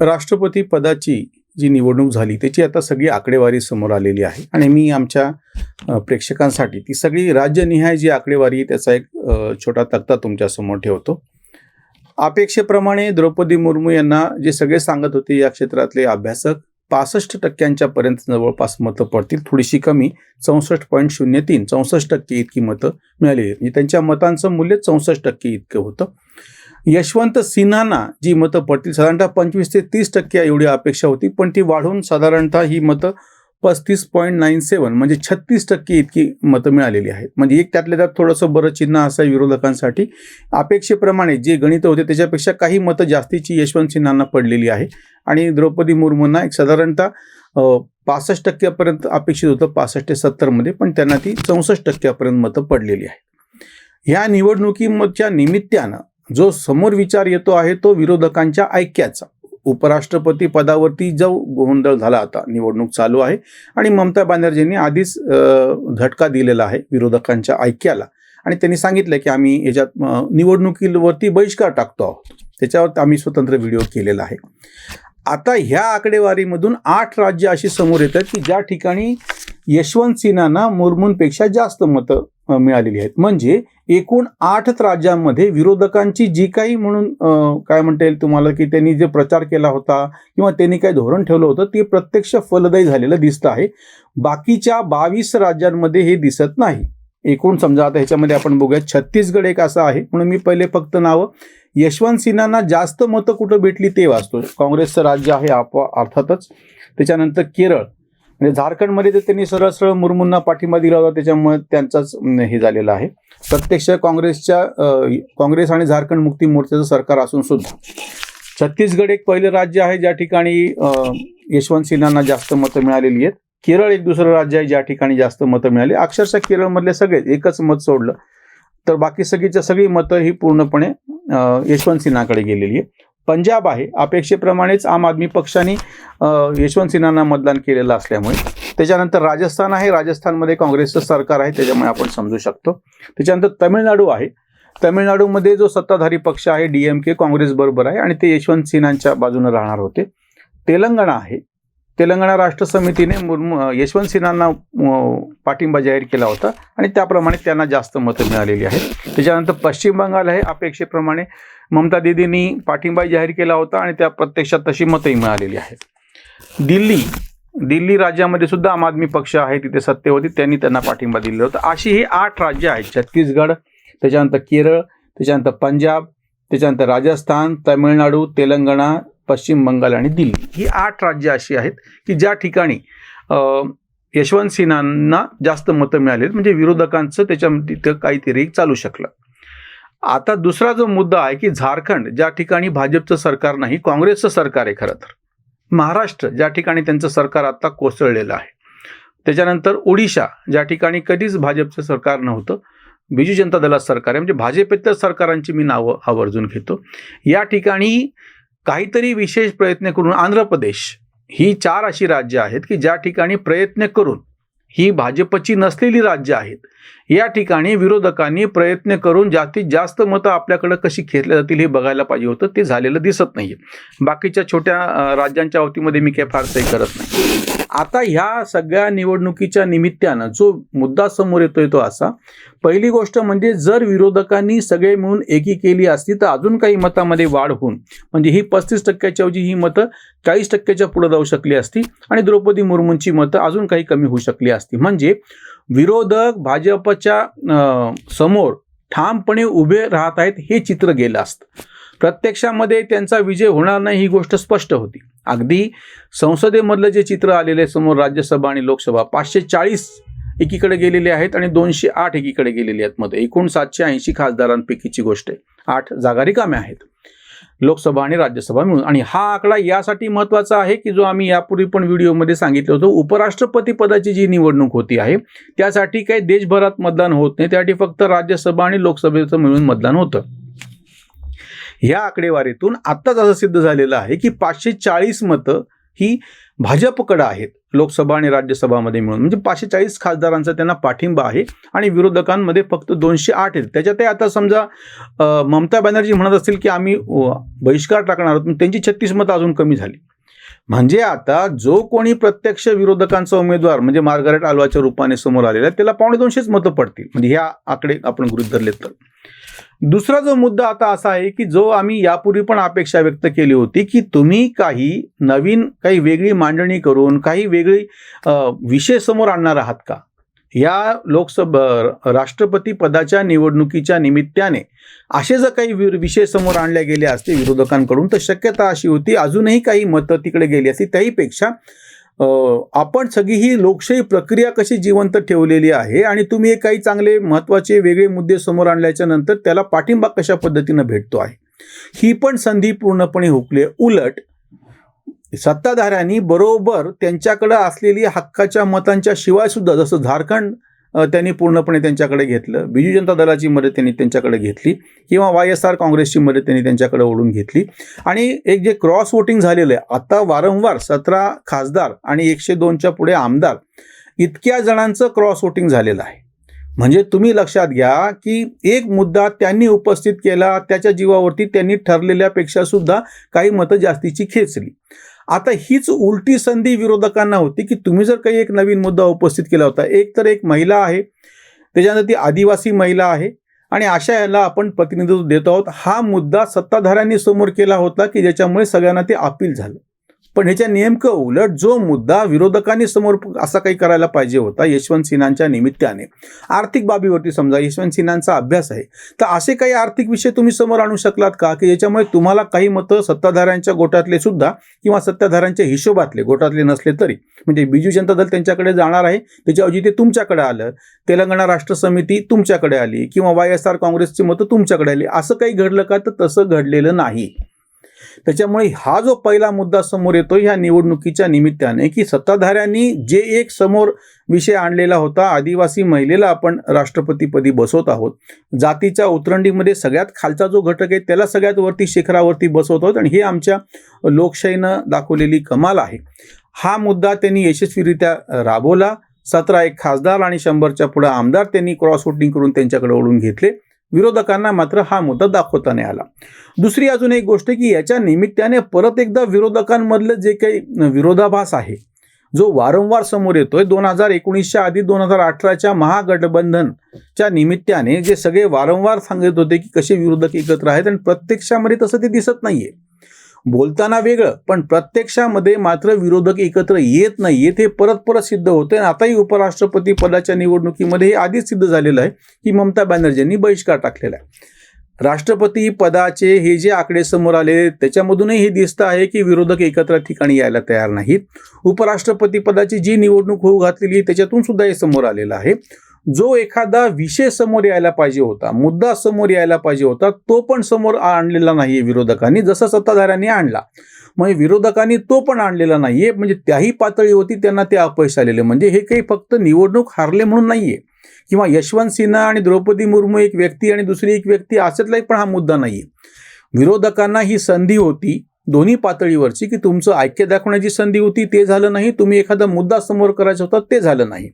राष्ट्रपती पदाची जी निवडणूक झाली त्याची आता सगळी आकडेवारी समोर आलेली आहे आणि मी आमच्या प्रेक्षकांसाठी ती सगळी राज्यनिहाय जी आकडेवारी आहे त्याचा एक छोटा तक्ता तुमच्यासमोर ठेवतो. अपेक्षेप्रमाणे द्रौपदी मुर्मू यांना जे सगळे सांगत होते या क्षेत्रातले अभ्यासक 65% पर्यंत जवळपास मतं पडतील, थोडीशी कमी 64.03 64% इतकी मतं मिळाली आहेत. म्हणजे त्यांच्या मतांचं मूल्य 64% इतकं होतं. यशवंत सिन्हांना जी मतं पडतील साधारणतः 25 ते 30% एवढी अपेक्षा होती, पण ती वाढून साधारणतः ही मतं 35.97 म्हणजे 36% इतकी मतं मिळालेली आहेत. म्हणजे एक त्यातल्या त्यात थोडंसं बरं चिन्ह असं विरोधकांसाठी. अपेक्षेप्रमाणे जे गणित होते त्याच्यापेक्षा काही मतं जास्तीची यशवंत सिन्हांना पडलेली आहे आणि द्रौपदी मुर्मूंना एक साधारणतः 65% पर्यंत अपेक्षित होतं, 65 ते 70 मध्ये, पण त्यांना ती 64% पर्यंत मतं पडलेली आहेत. ह्या निवडणुकीच्या निमित्तानं जो समोर विचार येतो आहे तो विरोधकांच्या ऐक्याचा. उपराष्ट्रपती पदावरती जो गोंधळ झाला, आता निवडणूक चालू आहे आणि ममता बॅनर्जींनी आधीच झटका दिलेला आहे विरोधकांच्या ऐक्याला आणि त्यांनी सांगितलं की आम्ही याच्यात निवडणुकीवरती बहिष्कार टाकतो आहोत. त्याच्यावर आम्ही स्वतंत्र व्हिडिओ केलेला आहे. आता ह्या आकडेवारीमधून 8 राज्य अशी समोर येतात की ज्या ठिकाणी यशवंत सिन्हांना मुर्मूंपेक्षा जास्त मतं मिळालेली आहेत. म्हणजे एकूण 8 राज्यांमध्ये विरोधकांची जी काही म्हणून काय म्हणता येईल तुम्हाला की त्यांनी जे प्रचार केला होता किंवा त्यांनी काही धोरण ठेवलं होतं ते प्रत्यक्ष फलदायी झालेलं दिसतं आहे. बाकीच्या 22 राज्यांमध्ये हे दिसत नाही. एकूण समजा आता ह्याच्यामध्ये आपण बघूया, छत्तीसगड एक असं आहे. म्हणून मी पहिले फक्त नावं यशवंत सिन्हांना जास्त मतं कुठं भेटली ते वाचतो. काँग्रेसचं राज्य आहे अर्थातच. त्याच्यानंतर केरळ, म्हणजे झारखंडमध्ये तर त्यांनी सरळ सरळ मुर्मूंना पाठिंबा दिला होता, त्याच्यामुळे त्यांचाच हे झालेलं आहे. प्रत्यक्ष काँग्रेस आणि झारखंड मुक्ती मोर्चाचं सरकार असून सुद्धा छत्तीसगड एक पहिलं राज्य आहे ज्या ठिकाणी यशवंत सिन्हांना जास्त मतं मिळालेली आहेत. केरळ एक दुसरं राज्य आहे ज्या ठिकाणी जास्त मतं मिळाली. अक्षरशः केरळमधले सगळे एकच मत सोडलं तर बाकी सगळी मतं ही पूर्णपणे यशवंत सिन्हाकडे गेलेली आहे. पंजाब आहे, अपेक्षेप्रमाणेच आम आदमी पक्षाने यशवंत सिन्हांना मतदान केलेलं असल्यामुळे. त्याच्यानंतर राजस्थान आहे, राजस्थानमध्ये काँग्रेसचं सरकार आहे त्याच्यामुळे आपण समजू शकतो. त्याच्यानंतर तमिळनाडू आहे, तमिळनाडूमध्ये जो सत्ताधारी पक्ष आहे DMK काँग्रेस बरोबर आहे आणि ते यशवंत सिन्हांच्या बाजूने राहणार होते. तेलंगणा आहे, तेलंगणा राष्ट्र समितीने यशवंत सिन्हांना पाठिंबा जाहीर केला होता आणि त्याप्रमाणे त्यांना जास्त मतं मिळालेली आहेत. त्याच्यानंतर पश्चिम बंगाल आहे, अपेक्षेप्रमाणे ममता दीदींनी पाठिंबा जाहीर केला होता आणि त्या प्रत्यक्षात तशी मतंही मिळालेली आहेत. दिल्ली राज्यामध्ये सुद्धा आम आदमी पक्ष आहे, तिथे सत्तेवरती, त्यांनी त्यांना पाठिंबा दिलेला होता. अशी ही 8 राज्य आहेत, छत्तीसगड, त्याच्यानंतर केरळ, त्याच्यानंतर पंजाब, त्याच्यानंतर राजस्थान, तमिळनाडू, तेलंगणा, पश्चिम बंगाल आणि दिल्ली. ही 8 राज्य अशी आहेत की ज्या ठिकाणी यशवंत सिन्हांना जास्त मतं मिळाली, म्हणजे विरोधकांचं त्याच्यामध्ये तिथं काहीतरी चालू शकलं. आता दुसरा जो मुद्दा आहे की झारखंड, ज्या ठिकाणी भाजपचं सरकार नाही, काँग्रेसचं सरकार आहे खरं तर. महाराष्ट्र, ज्या ठिकाणी त्यांचं सरकार आता कोसळलेलं आहे. त्याच्यानंतर ओडिशा, ज्या ठिकाणी कधीच भाजपचं सरकार नव्हतं, बिजू जनता दलाचं सरकार आहे, म्हणजे भाजपेतर सरकारांची मी नावं आवर्जून घेतो. या ठिकाणी काहीतरी विशेष प्रयत्न करून आंध्र प्रदेश, ही 4 अशी राज्य आहेत की ज्या ठिकाणी प्रयत्न करून, ही भाजपची नसलेली राज्य आहेत, या ठिकाणी विरोधकांनी प्रयत्न करून जास्तीत जास्त मतं आपल्याकडे कशी खेचल्या जातील हे बघायला पाहिजे होतं. ते झालेलं दिसत नाहीये. बाकीच्या छोट्या राज्यांच्या बाबतीमध्ये मी काही फारसंही करत नाही. आता ह्या सगळ्या निवडणुकीच्या निमित्तानं जो मुद्दा समोर येतोय तो असा, पहिली गोष्ट म्हणजे जर विरोधकांनी सगळे मिळून एकी केली असती तर अजून काही मतामध्ये वाढ होऊन, म्हणजे ही 35% ऐवजी ही मतं 40% पुढे जाऊ शकली असती आणि द्रौपदी मुर्मूंची मतं अजून काही कमी होऊ शकली असती. म्हणजे विरोधक भाजपच्या समोर ठामपणे उभे राहत आहेत हे चित्र गेलं असतं. प्रत्यक्षामध्ये त्यांचा विजय होणार नाही ही गोष्ट स्पष्ट होती. अगदी संसदेमधलं जे चित्र आलेले समोर, राज्यसभा आणि लोकसभा 540 एकीकडे गेलेले आहेत आणि 208 एकीकडे गेलेले आहेत मध्ये. एकूण 780 खासदारांपैकीची गोष्ट आहे. 8 जागा रिकाम्या आहेत लोकसभा आणि राज्यसभा मिळून. आणि हा आकडा यासाठी महत्त्वाचा आहे की जो आम्ही यापूर्वी पण व्हिडिओमध्ये सांगितलं होतं, उपराष्ट्रपती पदाची जी निवडणूक होती आहे त्यासाठी काही देशभरात मतदान होत नाही, त्यासाठी फक्त राज्यसभा आणि लोकसभेचं मिळून मतदान होतं. ह्या आकडेवारीतून आत्ताच असं सिद्ध झालेलं आहे की 540 मतं ही भाजपकडे आहेत लोकसभा आणि राज्यसभामध्ये मिळून, म्हणजे 540 खासदारांचा त्यांना पाठिंबा आहे आणि विरोधकांमध्ये फक्त 208 आहेत. त्याच्यातही आता समजा ममता बॅनर्जी म्हणत असतील की आम्ही बहिष्कार टाकणार आहोत, त्यांची 36 मतं अजून कमी झाली. म्हणजे आता जो कोणी प्रत्यक्ष विरोधकांचा उमेदवार म्हणजे मार्गारेट आल्वाच्या रूपाने समोर आलेला आहे त्याला 250 मतं पडतील, म्हणजे ह्या आकडे आपण गृहीत धरले तर. दुसरा जो मुद्दा आता असा आहे की जो आम्ही यापूर्वी पण अपेक्षा व्यक्त केली होती की तुम्ही काही नवीन काही वेगळी मांडणी करून काही वेगळी विषय समोर आणणार आहात का. या लोकसभा राष्ट्रपती पदाच्या निवडणुकीच्या निमित्ताने असे जर काही विषय समोर आणले गेले असते विरोधकांकडून तर शक्यता अशी होती अजूनही काही मतं तिकडे गेली असती. त्याहीपेक्षा आपण सगळी ही लोकशाही प्रक्रिया कशी जिवंत ठेवलेली आहे आणि तुम्ही काही चांगले महत्त्वाचे वेगळे मुद्दे समोर आणल्याच्या नंतर त्याला पाठिंबा कशा पद्धतीनं भेटतो आहे ही पण संधी पूर्णपणे हुकली. उलट सत्ताधाऱ्यांनी बरोबर त्यांच्याकडे असलेली हक्काच्या मतांच्या शिवाय सुद्धा, जसं झारखंड त्यांनी पूर्णपणे त्यांच्याकडे घेतलं, बिजू जनता दलाची मदत त्यांनी त्यांच्याकडे घेतली किंवा YSR काँग्रेसची मदत त्यांनी त्यांच्याकडे ओढून घेतली आणि एक जे क्रॉस वोटिंग झालेलं आहे आता वारंवार 17 खासदार आणि 102च्या पुढे आमदार इतक्या जणांचं क्रॉस वोटिंग झालेलं आहे. म्हणजे तुम्ही लक्षात घ्या की एक मुद्दा त्यांनी उपस्थित केला त्याच्या जीवावरती त्यांनी ठरलेल्यापेक्षा सुद्धा काही मतं जास्तीची खेचली. आता हीच उलटी संधी विरोधकांना होती की तुम्ही जर काही एक नवीन मुद्दा उपस्थित केला होता, एक तर एक महिला आहे, त्याच्यानंतर ती आदिवासी महिला आहे आणि अशा याला आपण प्रतिनिधित्व देत आहोत, हा मुद्दा सत्ताधाऱ्यांनी समोर केला होता की ज्याच्यामुळे सगळ्यांना ते अपील झालं. पण ह्याच्या नेमकं उलट जो मुद्दा विरोधकांनी समोर असा काही करायला पाहिजे होता यशवंत सिन्हांच्या निमित्ताने, आर्थिक बाबीवरती समजा यशवंत सिन्हांचा अभ्यास आहे तर असे काही आर्थिक विषय तुम्ही समोर आणू शकलात का की ज्याच्यामुळे तुम्हाला काही मतं सत्ताधाऱ्यांच्या गोटातले सुद्धा किंवा सत्ताधाऱ्यांच्या हिशोबातले गोटातले नसले तरी, म्हणजे बिजू जनता दल त्यांच्याकडे जाणार आहे त्याच्याऐवजी ते तुमच्याकडे आलं, तेलंगणा राष्ट्र समिती तुमच्याकडे आली किंवा YSR काँग्रेसची मतं तुमच्याकडे आली, असं काही घडलं का तर तसं घडलेलं नाही. त्याच्यामुळे हा जो पहिला मुद्दा समोर येतो ह्या निवडणुकीच्या निमित्ताने की सत्ताधाऱ्यांनी जे एक समोर विषय आणलेला होता, आदिवासी महिलेला आपण राष्ट्रपतीपदी बसवत आहोत, जातीच्या उतरंडीमध्ये सगळ्यात खालचा जो घटक आहे त्याला सगळ्यात वरती शिखरावरती बसवत आहोत आणि हे आमच्या लोकशाहीनं दाखवलेली कमाल आहे. हा मुद्दा त्यांनी यशस्वीरित्या राबवला. 17 एक खासदार आणि 100च्या पुढे आमदार त्यांनी क्रॉस वोटिंग करून त्यांच्याकडे ओढून घेतले. विरोधकांना मात्र हा मुद्दा दाखवता नाही आला. दुसरी अजून एक गोष्ट की याच्या निमित्ताने परत एकदा विरोधकांमधलं जे काही विरोधाभास आहे जो वारंवार समोर येतोय, 2019च्या आधी 2018च्या महागठबंधनच्या निमित्ताने जे सगळे वारंवार सांगत होते की कसे विरोधक एकत्र आहेत आणि प्रत्यक्षामध्ये तसं ते दिसत नाहीये. बोलताना वेगळं पण प्रत्यक्षामध्ये मात्र विरोधक एकत्र येत नाहीयेत, हे परत परत सिद्ध होते. आणि आताही उपराष्ट्रपती पदाच्या निवडणुकीमध्ये हे आधीच सिद्ध झालेलं आहे की ममता बॅनर्जींनी बहिष्कार टाकलेला आहे. राष्ट्रपती पदाचे हे जे आकडे समोर आले त्याच्यामधूनही हे दिसतं आहे की विरोधक एकत्र ठिकाणी यायला तयार नाहीत. उपराष्ट्रपती पदाची जी निवडणूक होऊ घातलेली त्याच्यातून सुद्धा हे समोर आलेलं आहे. जो एखादा विषय समोर यायला पाहिजे होता, मुद्दा समोर यायला पाहिजे होता, तो पण समोर आणलेला नाहीये विरोधकांनी, जसं सत्ताधाऱ्यांनी आणला. म्हणजे विरोधकांनी तो पण आणलेला नाहीये, म्हणजे त्याही पातळीवरती त्यांना ते अपयश आलेले. म्हणजे हे काही फक्त निवडणूक हारले म्हणून नाहीये किंवा यशवंत सिन्हा आणि द्रौपदी मुर्मू एक व्यक्ती आणि दुसरी एक व्यक्ती अशातलाही पण हा मुद्दा नाहीये. विरोधकांना ही संधी होती दोन्ही पातळीवरची की तुमचं ऐक्य दाखवण्याची संधी होती, ते झालं नाही. तुम्ही एखादा मुद्दा समोर करायचा होता, ते झालं नाही.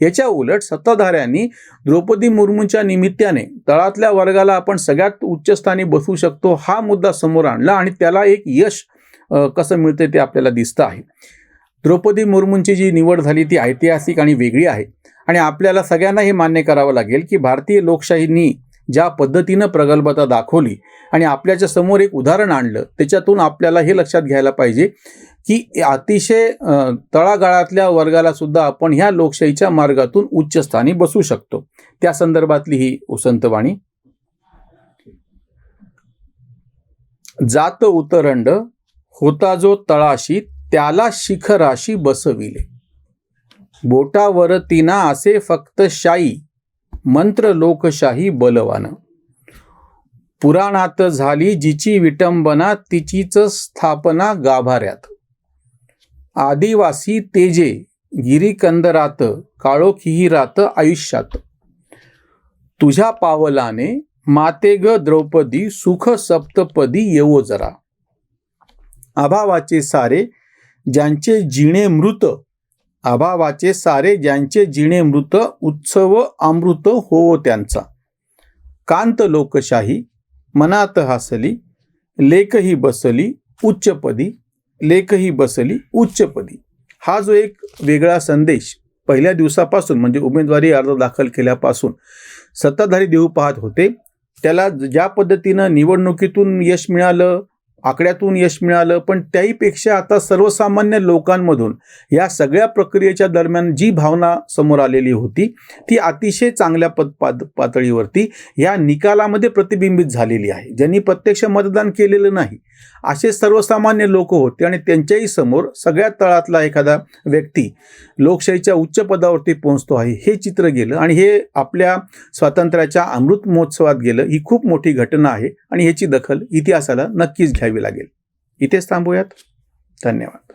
याच्या उलट सत्ताधाऱ्यांनी द्रौपदी मुर्मूंच्या निमित्ताने तळातल्या वर्गाला आपण सगळ्यात उच्चस्थानी बसवू शकतो हा मुद्दा समोर आणला आणि त्याला एक यश कसं मिळते ते आपल्याला दिसतं आहे. द्रौपदी मुर्मूंची जी निवड झाली ती ऐतिहासिक आणि वेगळी आहे आणि आपल्याला सगळ्यांना हे मान्य करावं लागेल की भारतीय लोकशाहींनी ज्या पद्धतीनं प्रगल्भता दाखवली आणि आपल्याच्या समोर एक उदाहरण आणलं त्याच्यातून आपल्याला हे लक्षात घ्यायला पाहिजे की अतिशय तळागाळातल्या वर्गाला सुद्धा आपण ह्या लोकशाहीच्या मार्गातून उच्च स्थानी बसू शकतो. त्या संदर्भातली ही उसंतवाणी. जात उतरंड होता जो तळाशी त्याला शिखराशी बसविले, बोटावर तिना असे फक्त शाई मंत्र लोकशाही बलवान, पुराणात झाली जिची विटंबना तिचीच स्थापना गाभाऱ्यात, आदिवासी तेजे गिरीकंदरात काळोखीही रात आयुष्यात, तुझ्या पावलाने माते ग द्रौपदी सुख सप्तपदी येवो जरा, अभावाचे सारे ज्यांचे जिणे मृत अभावाचे सारे ज्यांचे जिणे मृत, उत्सव अमृत हो त्यांचा. कांत लोकशाही मनात हासली, लेखही बसली उच्चपदी, लेखही बसली उच्चपदी. हा जो एक वेगळा संदेश पहिल्या दिवसापासून म्हणजे उमेदवारी अर्ज दाखल केल्यापासून सत्ताधारी देऊ पाहत होते, त्याला ज्या पद्धतीनं निवडणुकीतून यश मिळालं, आकड्यातून यश मिळालं, पण त्याहीपेक्षा आता सर्वसामान्य लोकांमधून या सगळ्या प्रक्रियेच्या दरम्यान जी भावना समोर आलेली होती ती अतिशय चांगल्या पातळीवरती या निकालामध्ये प्रतिबिंबित झालेली आहे. ज्यांनी प्रत्यक्ष मतदान केलेलं नाही असे सर्वसामान्य लोक होते आणि त्यांच्याही समोर सगळ्यात तळातला एखादा व्यक्ती लोकशाहीच्या उच्च पदावरती पोहोचतो आहे हे चित्र गेलं आणि हे आपल्या स्वातंत्र्याच्या अमृत महोत्सवात गेलं. ही खूप मोठी घटना आहे आणि ह्याची दखल इतिहासाला नक्कीच घ्यावी लागेल. इथेच थांबूयात. धन्यवाद.